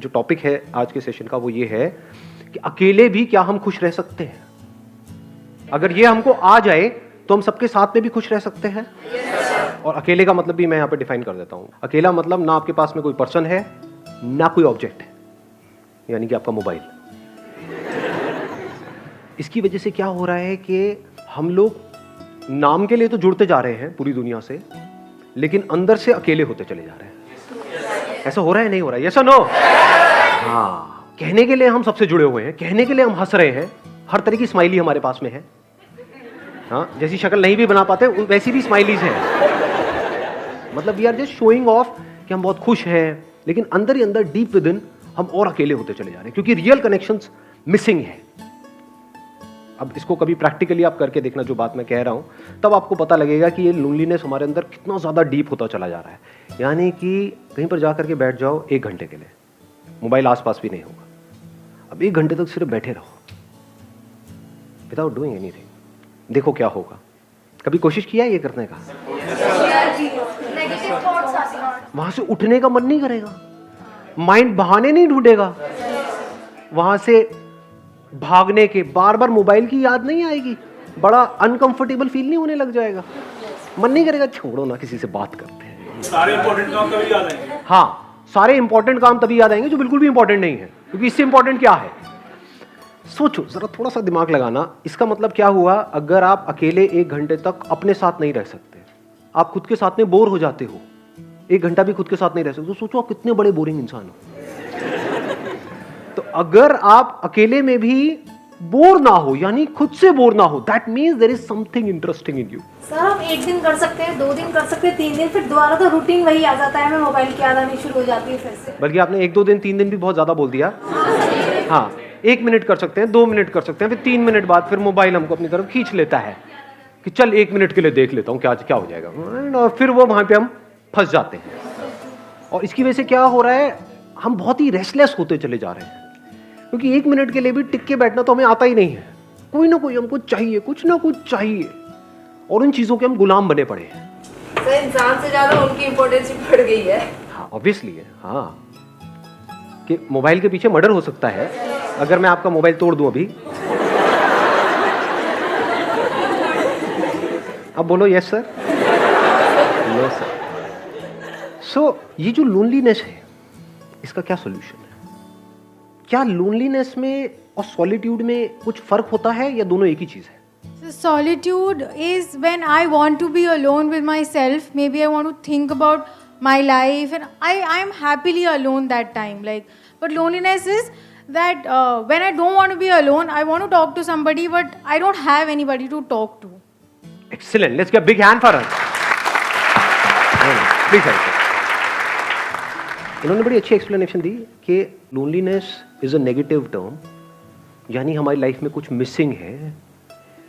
जो टॉपिक है आज के सेशन का वो ये है कि अकेले भी क्या हम खुश रह सकते हैं। अगर ये हमको आ जाए तो हम सबके साथ में भी खुश रह सकते हैं। और अकेले का मतलब भी मैं यहाँ पे डिफाइन कर देता हूँ। अकेला मतलब ना आपके पास में कोई पर्सन है ना कोई ऑब्जेक्ट है, यानी कि आपका मोबाइल। इसकी वजह से क्या हो रहा है कि हम लोग नाम के लिए तो जुड़ते जा रहे हैं पूरी दुनिया से, लेकिन अंदर से अकेले होते चले जा रहे हैं। ऐसा हो रहा है नहीं हो रहा है? यस और नो? हाँ, कहने के लिए हम सबसे जुड़े हुए हैं, कहने के लिए हम हंस रहे हैं, हर तरह की स्माइली हमारे पास में है। हाँ, जैसी शक्ल नहीं भी बना पाते वैसी भी स्माइलीज हैं। मतलब we are just showing off कि हम बहुत खुश हैं, लेकिन अंदर ही अंदर डीप विद इन हम और अकेले होते चले जा रहे हैं, क्योंकि रियल कनेक्शंस मिसिंग है। अब इसको कभी प्रैक्टिकली आप करके देखना जो बात मैं कह रहा हूं, तब आपको पता लगेगा कि ये लोनलीनेस हमारे अंदर कितना ज्यादा डीप होता चला जा रहा है। यानी कि कहीं पर जाकर के बैठ जाओ 1 घंटे के लिए, मोबाइल आसपास भी नहीं होगा। अब 1 घंटे तक सिर्फ बैठे रहो विदाउट डूइंग एनीथिंग, देखो क्या होगा। कभी कोशिश किया है ये करने का? वहां से उठने का मन नहीं करेगा, माइंड बहाने नहीं ढूंढेगा, वहां से भागने के बार बार मोबाइल की याद नहीं आएगी, बड़ा अनकंफर्टेबल फील नहीं होने लग जाएगा, मन नहीं करेगा छोड़ो ना किसी से बात करते हैं। सारे इंपॉर्टेंट काम तभी याद आएंगे। हाँ, सारे इंपॉर्टेंट काम तभी याद आएंगे जो बिल्कुल भी इंपॉर्टेंट नहीं है, क्योंकि इससे इंपॉर्टेंट क्या है? सोचो जरा, थोड़ा सा दिमाग लगाना। इसका मतलब क्या हुआ? अगर आप अकेले 1 घंटे तक अपने साथ नहीं रह सकते, आप खुद के साथ में बोर हो जाते हो, 1 घंटा भी खुद के साथ नहीं रह सकते, तो सोचो आप कितने बड़े बोरिंग इंसान हो। तो अगर आप अकेले में भी बोर ना हो, यानी खुद से बोर ना हो, that means there is something interesting in you. Sir हम 1 दिन कर सकते हैं, 2 दिन कर सकते हैं, 3 दिन, फिर दोबारा तो रूटीन वही आ जाता है, हमें मोबाइल की याद आनी शुरू हो जाती है फिर से। बल्कि आपने 1-2 दिन 3 दिन भी बहुत ज्यादा बोल दिया। हाँ, 1 मिनट कर सकते हैं, 2 मिनट कर सकते हैं, फिर 3 मिनट बाद फिर मोबाइल हमको अपनी तरफ खींच लेता है कि चल 1 मिनट के लिए देख लेता हूँ क्या हो जाएगा, और फिर वो वहां पे हम फंस जाते हैं। और इसकी वजह से क्या हो रहा है? हम बहुत ही रेस्टलेस होते चले जा रहे हैं, क्योंकि 1 मिनट के लिए भी टिक के बैठना तो हमें आता ही नहीं है। कोई ना कोई हमको चाहिए, कुछ ना कुछ चाहिए, और उन चीजों के हम गुलाम बने पड़े हैं। सर इंसान से ज्यादा उनकी इम्पोर्टेंस बढ़ गई है। हाँ, ऑब्वियसली है। हाँ, कि मोबाइल के पीछे मर्डर हो सकता है अगर मैं आपका मोबाइल तोड़ दूं अभी। अब बोलो यस सर, यस सर। सो ये जो लोनलीनेस है, इसका क्या सॉल्यूशन है? क्या लोनलीनेस में और सॉलिट्यूड में कुछ फर्क होता है या दोनों एक ही चीज है? So solitude is when I want to be alone with myself. Maybe I want to think about my life, and I am happily alone that time. But loneliness is that when I don't want to be alone, I want to talk to somebody, but I don't have anybody to talk to. Excellent. Let's give a big hand for her. Please help. इन्होंने बड़ी अच्छी explanation दी कि loneliness is a negative term, यानी हमारी life में कुछ missing है,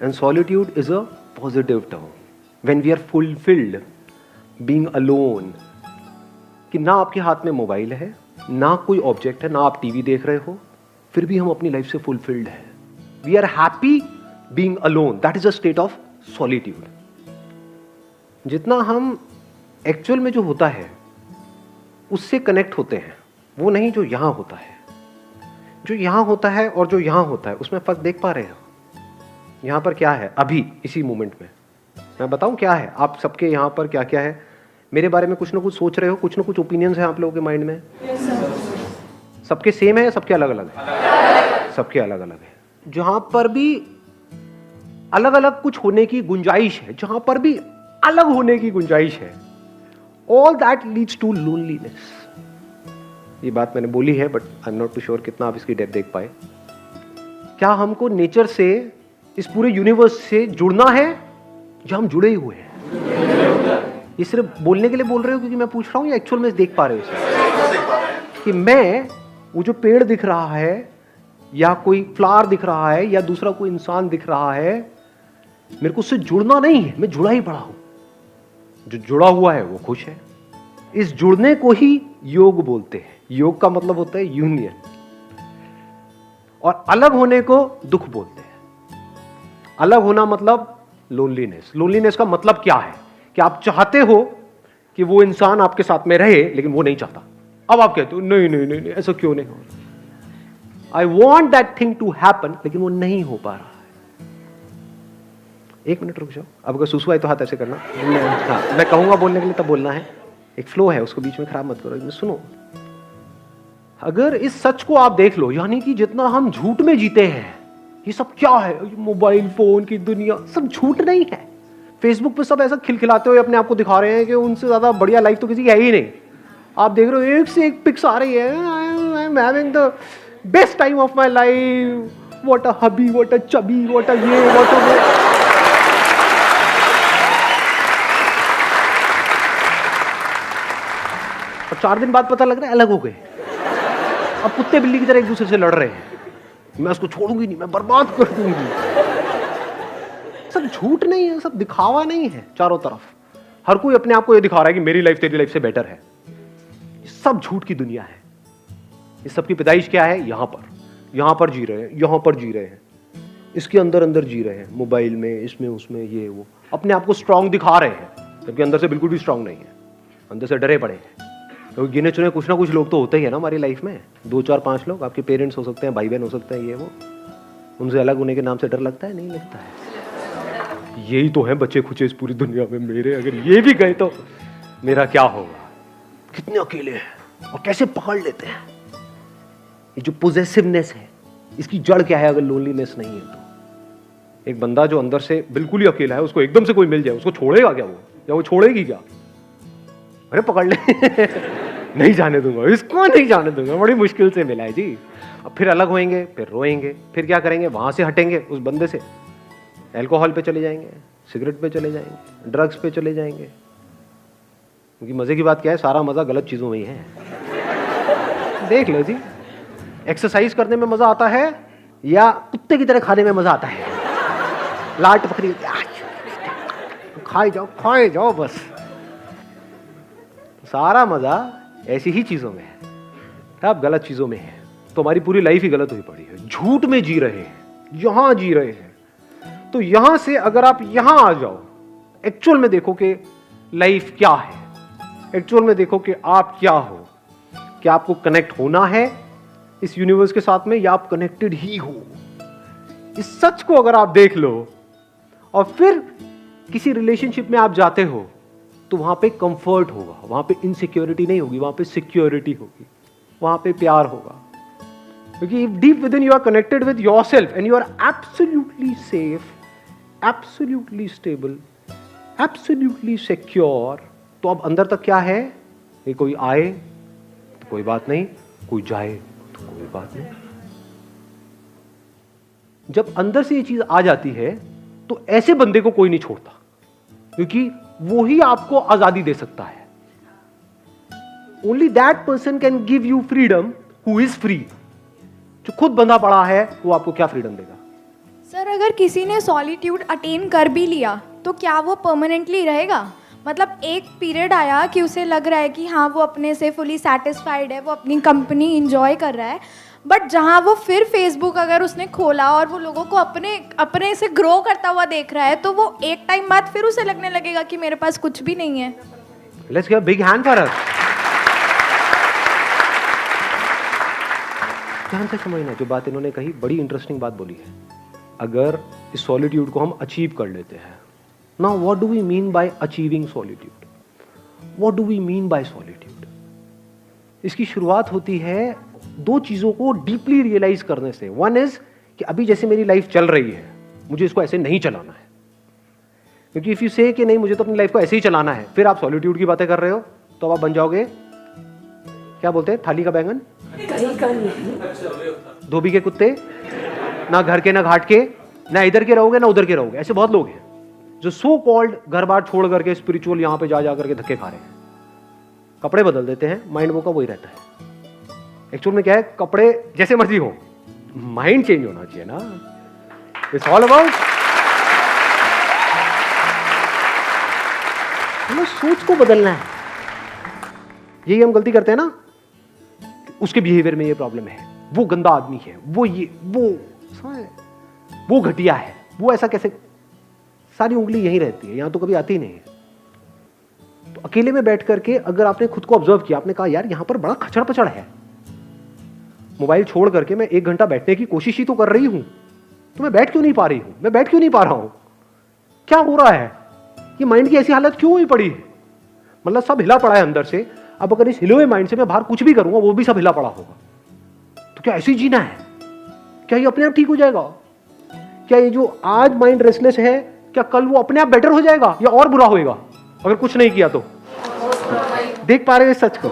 and solitude is a positive term when we are fulfilled being alone. कि ना आपके हाथ में मोबाइल है, ना कोई ऑब्जेक्ट है, ना आप टीवी देख रहे हो, फिर भी हम अपनी लाइफ से फुलफिल्ड है। We are happy being alone, that is a state of solitude. जितना हम एक्चुअल में जो होता है उससे कनेक्ट होते हैं, वो नहीं जो यहां होता है। जो यहां होता है और जो यहां होता है उसमें फर्क देख पा रहे हो? यहां पर क्या है अभी इसी मोमेंट में? मैं बताऊं क्या है? आप सबके यहां पर क्या क्या है? मेरे बारे में कुछ ना कुछ सोच रहे हो, कुछ ना कुछ ओपिनियंस है आप लोगों के माइंड में। सबके सेम है या सबके अलग अलग है? सबके अलग अलग है। जहां पर भी अलग अलग कुछ होने की गुंजाइश है, जहां पर भी अलग होने की गुंजाइश है, all that leads to loneliness. ये बात मैंने बोली है, but I am not too sure कितना आप इसकी डेप्थ देख पाए। क्या हमको नेचर से, इस पूरे यूनिवर्स से जुड़ना है या हम जुड़े ही हुए हैं? ये सिर्फ बोलने के लिए बोल रहे हो क्योंकि मैं पूछ रहा हूं, या एक्चुअल में देख पा रहे हो इसे? कि मैं वो जो पेड़ दिख रहा है या कोई फ्लावर दिख रहा है या दूसरा कोई इंसान दिख रहा है, मेरे को उससे जुड़ना नहीं है, मैं जुड़ा ही पड़ा हूं। जो जुड़ा हुआ है वो खुश है। इस जुड़ने को ही योग बोलते हैं। योग का मतलब होता है यूनियन, और अलग होने को दुख बोलते हैं। अलग होना मतलब लोनलीनेस। लोनलीनेस का मतलब क्या है? कि आप चाहते हो कि वो इंसान आपके साथ में रहे, लेकिन वो नहीं चाहता, अब आप कहते हो नहीं नहीं नहीं, नहीं ऐसा क्यों नहीं हो रहा? I want that thing to happen, लेकिन वो नहीं हो पा रहा है। एक मिनट रुक जाओ, अब अगर सुसु आए तो हाथ ऐसे करना। हाँ, मैं कहूंगा बोलने के लिए तब बोलना है, एक फ्लो है उसको बीच में खराब मत करो। सुनो, अगर इस सच को आप देख लो, यानी कि जितना हम झूठ में जीते हैं, ये सब क्या है, मोबाइल फोन की दुनिया, सब झूठ नहीं है। फेसबुक पे सब ऐसा खिलखिलाते हुए अपने आप को दिखा रहे हैं कि उनसे ज्यादा बढ़िया लाइफ तो किसी की है ही नहीं। आप देख रहे हो एक से एक पिक्स आ रही है, I am having the best time of my life, what a hubby, what a chubby, what a ये, व्हाट अ वो। और 4 दिन बाद पता लग रहा है अलग हो गए, अब कुत्ते बिल्ली की तरह एक दूसरे से लड़ रहे हैं। मैं उसको छोड़ूंगी नहीं, मैं बर्बाद कर दूंगी। सब झूठ नहीं है, सब दिखावा नहीं है। चारों तरफ हर कोई अपने आप को ये दिखा रहा है कि मेरी लाइफ तेरी लाइफ से बेटर है। ये सब झूठ की दुनिया है। इस सब की पैदाइश क्या है? यहां पर जी रहे हैं, यहां पर जी रहे हैं, इसके अंदर अंदर जी रहे हैं, मोबाइल में, इसमें उसमें, ये वो, अपने आप को स्ट्रांग दिखा रहे हैं, जबकि अंदर से बिल्कुल भी स्ट्रांग नहीं है, अंदर से डरे पड़े हैं। क्योंकि गिने चुने कुछ ना कुछ लोग तो होते ही है ना हमारी लाइफ में, 2 4 5 लोग। आपके पेरेंट्स हो सकते हैं, भाई बहन हो सकते हैं, ये वो, उनसे अलग होने के नाम से डर लगता है? नहीं लगता है। यही तो है बच्चे खुचे इस पूरी दुनिया में मेरे। अगर ये भी गए तो मेरा क्या होगा? कितने अकेले हैं और कैसे पकड़ लेते हैं। ये जो पोजेसिवनेस है, इसकी जड़ क्या है? अगर लोनलीनेस नहीं है तो एक बंदा जो अंदर से बिल्कुल ही अकेला है, उसको एकदम से कोई मिल जाए, उसको छोड़ेगा क्या वो, या वो छोड़ेगी क्या? अरे पकड़ ले नहीं जाने दूंगा इसको, नहीं जाने दूंगा, बड़ी मुश्किल से मिला है जी। अब फिर अलग होएंगे, फिर रोएंगे, फिर क्या करेंगे? वहां से हटेंगे उस बंदे से, अल्कोहल पे चले जाएंगे, सिगरेट पे चले जाएंगे, ड्रग्स पे चले जाएंगे। क्योंकि मजे की बात क्या है? सारा मजा गलत चीजों में ही है। देख लो जी, एक्सरसाइज करने में मजा आता है या कुत्ते की तरह खाने में मजा आता है? लाट पकड़ी, खाए जाओ बस। सारा मजा ऐसी ही चीजों में है, अब गलत चीजों में है। तो हमारी पूरी लाइफ ही गलत हुई पड़ी है, झूठ में जी रहे हैं, यहां जी रहे हैं। तो यहां से अगर आप यहां आ जाओ, एक्चुअल में देखो कि लाइफ क्या है, एक्चुअल में देखो कि आप क्या हो, क्या आपको कनेक्ट होना है इस यूनिवर्स के साथ में, या आप कनेक्टेड ही हो। इस सच को अगर आप देख लो और फिर किसी रिलेशनशिप में आप जाते हो, तो वहां पे कंफर्ट होगा, वहां पे इनसिक्योरिटी नहीं होगी, वहां पे सिक्योरिटी होगी, वहां पे प्यार होगा। क्योंकि deep within you are connected with yourself and you are absolutely safe, absolutely stable, absolutely secure. तो अब अंदर तक क्या है? ये कोई आए तो कोई बात नहीं, कोई जाए तो कोई बात नहीं। जब अंदर से ये चीज आ जाती है तो ऐसे बंदे को कोई नहीं छोड़ता, क्योंकि वो ही आपको आजादी दे सकता है। Only that person can give you freedom who is free. जो खुद बंधा पड़ा है वो आपको क्या फ्रीडम देगा? सर, अगर किसी ने सॉलिट्यूड अटेन कर भी लिया तो क्या वो परमानेंटली रहेगा? मतलब एक पीरियड आया कि उसे लग रहा है कि हाँ वो अपने से फुली सेटिस्फाइड है, वो अपनी कंपनी इंजॉय कर रहा है, बट जहाँ वो फिर फेसबुक अगर उसने खोला और वो लोगों को अपने से ग्रो करता हुआ देख रहा है, तो वो एक टाइम बाद फिर उसे लगने लगेगा कि मेरे पास कुछ भी नहीं है। Let's give a big hand for us. ध्यान से समझना, जो बात इन्होंने कही बड़ी इंटरेस्टिंग बात बोली है। अगर इस सॉलिट्यूड को हम अचीव कर लेते हैं, now what do we mean by achieving solitude? What do we mean by solitude? इसकी शुरुआत होती है 2 चीजों को डीपली रियलाइज करने से। वन इज कि अभी जैसे मेरी लाइफ चल रही है, मुझे इसको ऐसे नहीं चलाना है। क्योंकि इफ यू से कि नहीं मुझे तो अपनी लाइफ को ऐसे ही चलाना है, फिर आप सॉलिट्यूड की बातें कर रहे हो, तो आप बन जाओगे, क्या बोलते हैं, थाली का बैंगन, धोबी के कुत्ते, ना घर के ना घाट के, ना इधर के रहोगे ना उधर के रहोगे। ऐसे बहुत लोग हैं जो सो कॉल्ड घर बार छोड़ करके स्पिरिचुअल यहां पे जा करके धक्के खा रहे हैं। कपड़े बदल देते हैं, माइंड वो का वही रहता है। एक्चुअल में क्या है, कपड़े जैसे मर्जी हो, माइंड चेंज होना चाहिए ना। इट्स ऑल अबाउट सोच को बदलना है। यही हम गलती करते हैं ना, उसके बिहेवियर में ये प्रॉब्लम है, वो गंदा आदमी है, वो ये वो घटिया है, वो ऐसा कैसे, सारी उंगली यहीं रहती है, यहां तो कभी आती ही नहीं है। तो तो अकेले में बैठ करके अगर आपने खुद को ऑब्जर्व किया, आपने कहा यार यहां पर बड़ा खचड़ पचड़ है, मोबाइल छोड़ करके मैं 1 घंटा बैठने की कोशिश ही तो कर रही हूं, तो मैं बैठ क्यों नहीं पा रही हूं, मैं बैठ क्यों नहीं पा रहा हूं, क्या हो रहा है, ये माइंड की ऐसी हालत क्यों हुई पड़ी है? मतलब सब हिला पड़ा है अंदर से। अब अगर इस हिले हुए माइंड से मैं बाहर कुछ भी करूंगा वो भी सब हिला पड़ा होगा। तो क्या ऐसे ही जीना है? क्या ये अपने आप ठीक हो जाएगा? क्या ये जो आज माइंड रेस्टलेस है, क्या कल वो अपने आप बेटर हो जाएगा या और बुरा होएगा अगर कुछ नहीं किया तो? देख पा रहे हो इस सच को?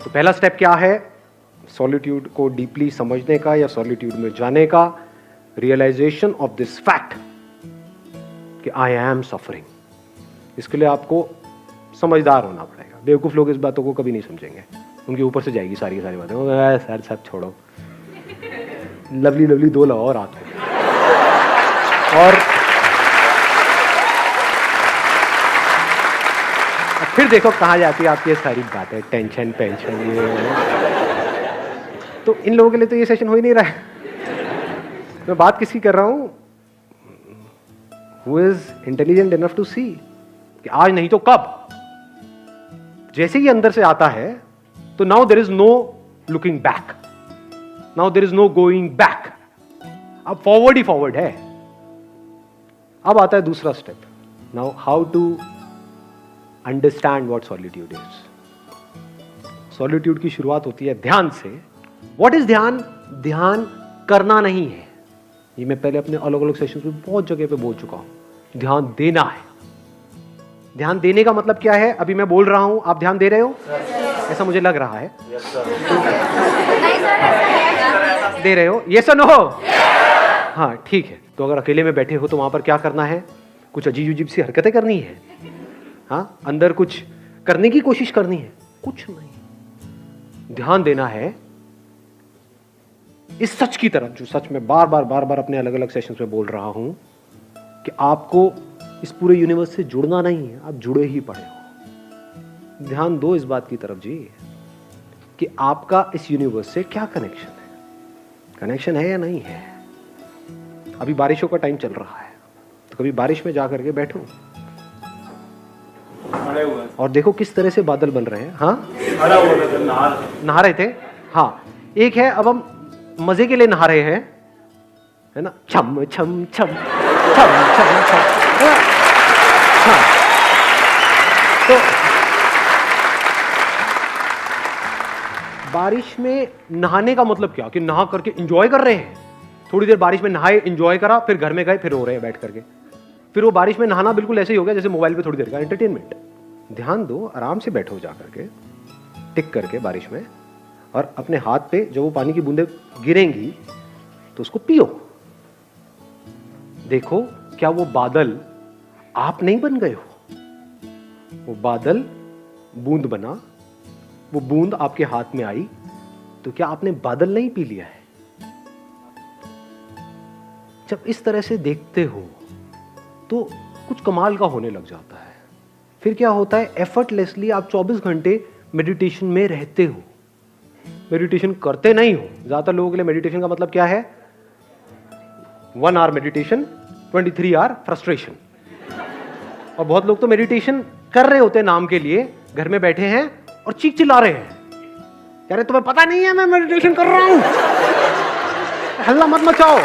तो पहला स्टेप क्या है? सॉलिट्यूड को डीपली समझने का या सॉलिट्यूड में जाने का, रियलाइजेशन ऑफ दिस फैक्ट कि आई एम सफरिंग। इसके लिए आपको समझदार होना पड़ेगा। बेवकूफ लोग इस बातों को कभी नहीं समझेंगे, उनके ऊपर से जाएगी सारी बातें। सर सब छोड़ो, लवली लवली 2 लगाओ रात को, और फिर देखो कहाँ जाती है आपकी ये सारी बातें, टेंशन पेंशन ये। तो इन लोगों के लिए तो ये सेशन हो ही नहीं रहा है। मैं बात किसकी कर रहा हूं? Who is intelligent enough to see कि आज नहीं तो कब। जैसे ही अंदर से आता है तो now there is no looking back, now there is no going back, अब फॉरवर्ड ही फॉरवर्ड है। अब आता है दूसरा step, now how to understand what solitude is. Solitude की शुरुआत होती है ध्यान से। व्हाट इज ध्यान? ध्यान करना नहीं है, ये मैं पहले अपने अलग अलग सेशंस में बहुत जगह पे बोल चुका हूं। ध्यान देना है। ध्यान देने का मतलब क्या है? अभी मैं बोल रहा हूं, आप ध्यान दे रहे हो? ऐसा मुझे लग रहा है। दे रहे हो? ये नो? हाँ ठीक है। तो अगर अकेले में बैठे हो तो वहां पर क्या करना है? कुछ अजीब अजीब सी हरकतें करनी है, हाँ, अंदर कुछ करने की कोशिश करनी है? कुछ नहीं। ध्यान देना है इस सच की तरफ, जो सच में बार बार अपने अलग अलग सेशंस में बोल रहा हूं कि आपको इस पूरे यूनिवर्स से जुड़ना नहीं है, आप जुड़े ही पड़े हो। ध्यान दो इस बात की तरफ जी कि आपका इस यूनिवर्स से क्या कनेक्शन है, कनेक्शन है या नहीं है। अभी बारिशों का टाइम चल रहा है, तो कभी बारिश में जाकर के बैठो और देखो किस तरह से बादल बन रहे हैं। हाँ, नहा रहे थे। हाँ, एक है अब हम मजे के लिए नहा रहे हैं, है ना, छम छम छम छम छम छम। हाँ, तो बारिश में नहाने का मतलब क्या कि नहा करके एंजॉय कर रहे हैं। थोड़ी देर बारिश में नहाए, एंजॉय करा, फिर घर में गए, फिर रो रहे हैं बैठ करके। फिर वो बारिश में नहाना बिल्कुल ऐसे ही हो गया जैसे मोबाइल पे थोड़ी देर का एंटरटेनमेंट। ध्यान दो, आराम से बैठो जा करके, टिक करके बारिश में, और अपने हाथ पे जब वो पानी की बूंदें गिरेंगी तो उसको पियो। देखो क्या वो बादल आप नहीं बन गए हो, वो बादल बूंद बना, वो बूंद आपके हाथ में आई, तो क्या आपने बादल नहीं पी लिया है? जब इस तरह से देखते हो तो कुछ कमाल का होने लग जाता है। फिर क्या होता है? एफर्टलेसली आप 24 घंटे मेडिटेशन में रहते हो, मेडिटेशन करते नहीं हो। ज्यादातर लोगों के लिए मेडिटेशन का मतलब क्या है? 1 आवर मेडिटेशन, 23 आवर फ्रस्ट्रेशन। और बहुत लोग तो मेडिटेशन कर रहे होते हैं नाम के लिए, घर में बैठे हैं और चीख चिल्ला रहे हैं, कह रहे तुम्हें पता नहीं है मैं मेडिटेशन कर रहा हूं, हल्ला मत मचाओ।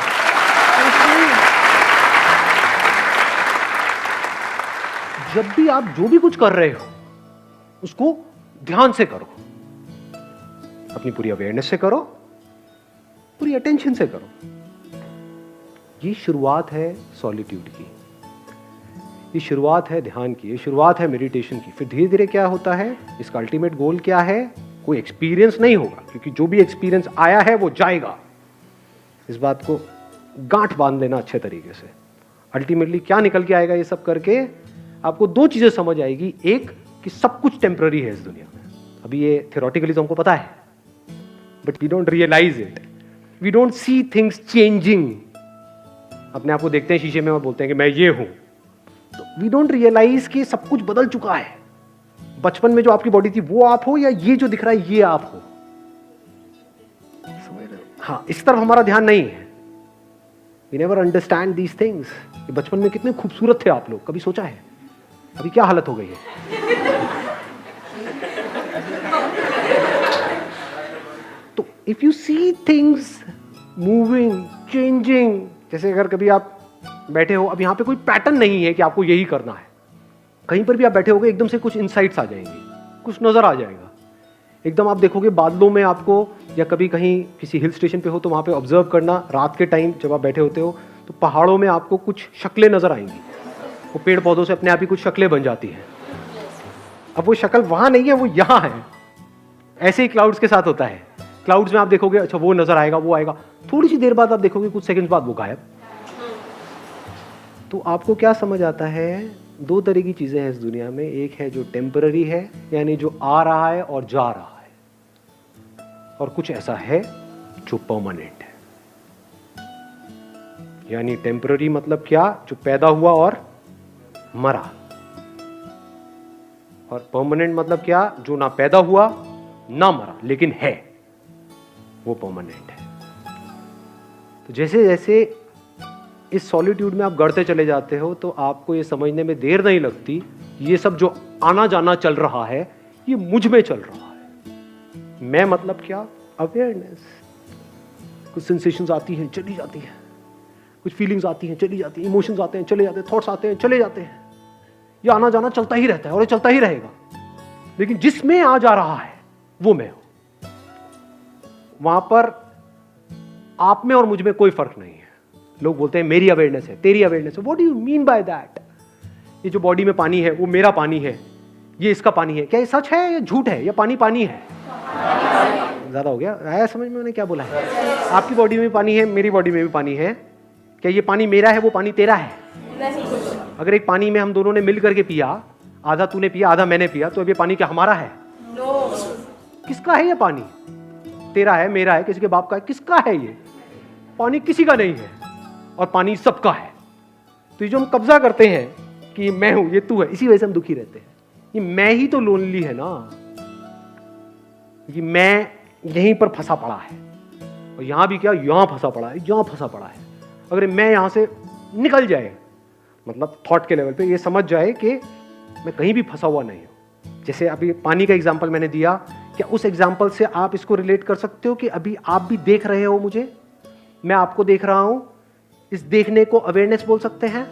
जब भी आप जो भी कुछ कर रहे हो उसको ध्यान से करो, अपनी पूरी अवेयरनेस से करो, पूरी अटेंशन से करो। ये शुरुआत है सॉलिट्यूड की, ये शुरुआत है ध्यान की, ये शुरुआत है मेडिटेशन की। फिर धीरे धीरे क्या होता है? इसका अल्टीमेट गोल क्या है? कोई एक्सपीरियंस नहीं होगा, क्योंकि जो भी एक्सपीरियंस आया है वो जाएगा। इस बात को गांठ बांध लेना अच्छे तरीके से। अल्टीमेटली क्या निकल के आएगा? ये सब करके आपको 2 चीजें समझ आएगी। एक कि सब कुछ टेम्पररी है इस दुनिया में। अभी ये थियोरेटिकली तो हमको पता है, but we don't realise it, we don't see things changing. अपने आप को देखते हैं शीशे में और बोलते हैं कि मैं ये हूं, तो वी डोंट रियलाइज कि सब कुछ बदल चुका है। बचपन में जो आपकी बॉडी थी वो आप हो, या ये जो दिख रहा है ये आप हो? समझ रहे हो? हाँ, इस तरफ हमारा ध्यान नहीं है। We never understand these things. बचपन में कितने खूबसूरत थे आप लोग, कभी सोचा है? अभी क्या हालत हो गई है? तो if you see things moving, changing, जैसे अगर कभी आप बैठे हो, अब यहाँ पे कोई पैटर्न नहीं है कि आपको यही करना है, कहीं पर भी आप बैठे होगे एकदम से कुछ इंसाइट्स आ जाएंगे, कुछ नजर आ जाएगा, एकदम आप देखोगे बादलों में आपको, या कभी कहीं किसी हिल स्टेशन पे हो तो वहाँ पे ऑब्जर्व करना, रात के टाइम जब आप बैठे होते हो तो पहाड़ों में आपको कुछ शक्लें नजर आएंगी, वो पेड़ पौधों से अपने आप ही कुछ शक्लें बन जाती हैं। अब वो शक्ल वहाँ नहीं है, वो यहाँ है। ऐसे ही क्लाउड्स के साथ होता है, क्लाउड्स में आप देखोगे अच्छा वो नजर आएगा, वो आएगा, थोड़ी सी देर बाद आप देखोगे कुछ सेकंड्स बाद वो गायब। तो आपको क्या समझ आता है, दो तरह की चीजें हैं इस दुनिया में, एक है जो टेम्पररी है, यानी जो आ रहा है और जा रहा है, और कुछ ऐसा है जो परमानेंट है। यानी टेम्पररी मतलब क्या, जो पैदा हुआ और मरा, और परमानेंट मतलब क्या, जो ना पैदा हुआ ना मरा लेकिन है, वो परमानेंट है। तो जैसे जैसे इस सॉलिट्यूड में आप गढ़ते चले जाते हो तो आपको ये समझने में देर नहीं लगती, ये सब जो आना जाना चल रहा है ये मुझ में चल रहा है। मैं मतलब क्या, अवेयरनेस। कुछ सेंसेशंस आती हैं चली जाती हैं, कुछ फीलिंग्स आती हैं चली जाती हैं, इमोशंस आते हैं चले जाते हैं, थॉट्स आते हैं चले जाते हैं, ये आना जाना चलता ही रहता है और ये चलता ही रहेगा। लेकिन जिसमें आ जा रहा है वो मैं हूं, वहां पर आप में और मुझ में कोई फर्क नहीं है। लोग बोलते हैं मेरी अवेयरनेस है, तेरी अवेयरनेस है। What do you mean by that? ये जो बॉडी में पानी है वो मेरा पानी है, ये इसका पानी है, क्या ये सच है या झूठ है, या पानी पानी है? ज्यादा हो गया, आया समझ में मैंने क्या बोला है? आपकी बॉडी में भी पानी है, मेरी बॉडी में भी पानी है, क्या ये पानी मेरा है, वो पानी तेरा है? अगर एक पानी में हम दोनों ने मिल करके पिया, आधा तूने पिया आधा मैंने पिया, तो अब ये पानी क्या हमारा है? किसका है ये पानी? तेरा है, मेरा है, किसी के बाप का है, किसका है ये पानी? किसी का नहीं है, और पानी सबका है। तो ये जो हम कब्जा करते हैं कि मैं हूं, ये तू है, इसी वजह से हम दुखी रहते हैं। ये मैं ही तो लोनली है ना, ये मैं यहीं पर फंसा पड़ा है, और यहां भी क्या, यहां फंसा पड़ा है, यहां फंसा पड़ा है। अगर मैं यहां से निकल जाए, मतलब थॉट के लेवल पे ये समझ जाए कि मैं कहीं भी फंसा हुआ नहीं हूं। जैसे अभी पानी का एग्जांपल मैंने दिया, क्या उस एग्जांपल से आप इसको रिलेट कर सकते हो कि अभी आप भी देख रहे हो मुझे, मैं आपको देख रहा हूं, इस देखने को अवेयरनेस बोल सकते हैं?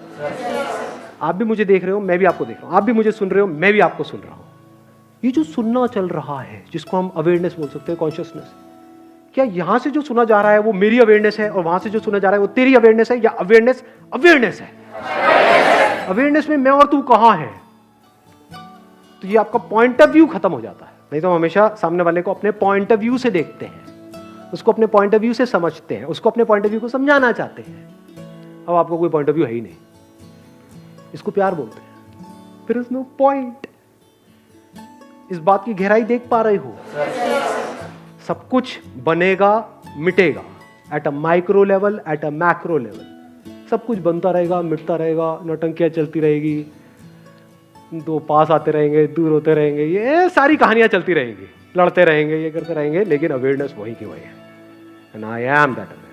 आप भी मुझे देख रहे हो, मैं भी आपको देख रहा हूं, आप भी मुझे सुन रहे हो, मैं भी आपको सुन रहा हूं। ये जो सुनना चल रहा है, जिसको हम अवेयरनेस बोल सकते हैं, कॉन्शियसनेस, क्या यहां से जो सुना जा रहा है वो मेरी अवेयरनेस है, और वहां से जो सुना जा रहा है वो तेरी अवेयरनेस है, या अवेयरनेस अवेयरनेस है? अवेयरनेस में मैं और तू कहां है? तो ये आपका पॉइंट ऑफ व्यू खत्म हो जाता है। नहीं तो हम हमेशा सामने वाले को अपने पॉइंट ऑफ व्यू से देखते हैं, उसको अपने पॉइंट ऑफ व्यू से समझते हैं, उसको अपने पॉइंट ऑफ व्यू को समझाना चाहते हैं। अब आपको कोई पॉइंट ऑफ व्यू है ही नहीं, इसको प्यार बोलते हैं, फिर उसमें पॉइंट। इस बात की गहराई देख पा रहे हो? सब कुछ बनेगा मिटेगा, at a micro level, at a macro level, सब कुछ बनता रहेगा मिटता रहेगा, नौटंकियां चलती रहेगी, दो पास आते रहेंगे दूर होते रहेंगे, ये सारी कहानियां चलती रहेंगी, लड़ते रहेंगे, ये करते रहेंगे, लेकिन अवेयरनेस वही की वही है। And I am that awareness.